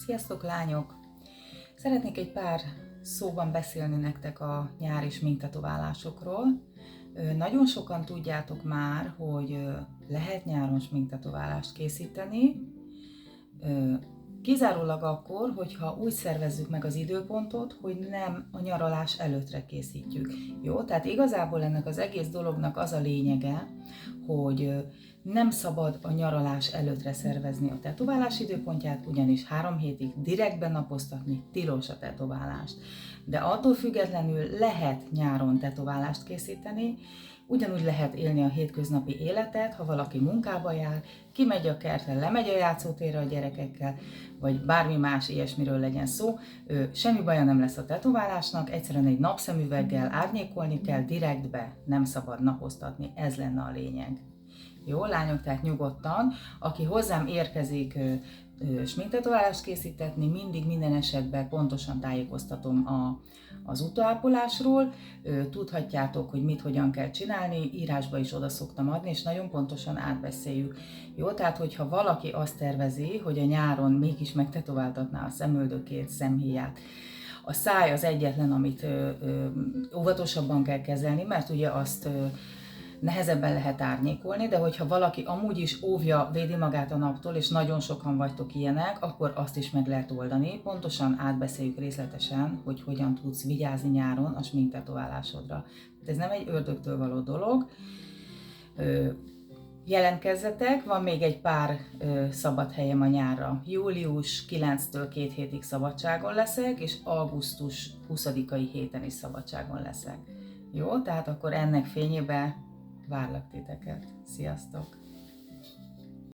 Sziasztok lányok! Szeretnék egy pár szóban beszélni nektek a nyári sminktetoválásokról. Nagyon sokan tudjátok már, hogy lehet nyáron sminktetoválást készíteni, kizárólag akkor, hogyha úgy szervezzük meg az időpontot, hogy nem a nyaralás előttre készítjük. Jó? Tehát igazából ennek az egész dolognak az a lényege, hogy nem szabad a nyaralás előttre szervezni a tetoválás időpontját, ugyanis 3 hétig direktben napoztatni tilos a tetoválást. De attól függetlenül lehet nyáron tetoválást készíteni, ugyanúgy lehet élni a hétköznapi életet, ha valaki munkába jár, kimegy a kertre, lemegy a játszótérre a gyerekekkel, vagy bármi más ilyesmiről legyen szó, semmi baja nem lesz a tetoválásnak, egyszerűen egy napszemüveggel árnyékolni kell, direktbe nem szabad napoztatni, ez lenne a lényeg. Jó, lányok, tehát nyugodtan, aki hozzám érkezik sminktetoválást készítetni, mindig minden esetben pontosan tájékoztatom az utóápolásról, tudhatjátok, hogy mit, hogyan kell csinálni, írásba is oda szoktam adni, és nagyon pontosan átbeszéljük. Jó, tehát hogyha valaki azt tervezi, hogy a nyáron mégis megtetováltatná a szemöldökét, szemhéját, a száj az egyetlen, amit óvatosabban kell kezelni, mert ugye azt nehezebben lehet árnyékolni, de hogyha valaki amúgy is óvja, védi magát a naptól, és nagyon sokan vagytok ilyenek, akkor azt is meg lehet oldani. Pontosan átbeszéljük részletesen, hogy hogyan tudsz vigyázni nyáron a sminktetoválásodra. Ez nem egy ördögtől való dolog. Jelentkezzetek, van még egy pár szabad helyem a nyárra. Július 9-től 2 hétig szabadságon leszek, és augusztus 20-ai héten is szabadságon leszek. Jó, tehát akkor ennek fényében várlak titeket. Sziasztok!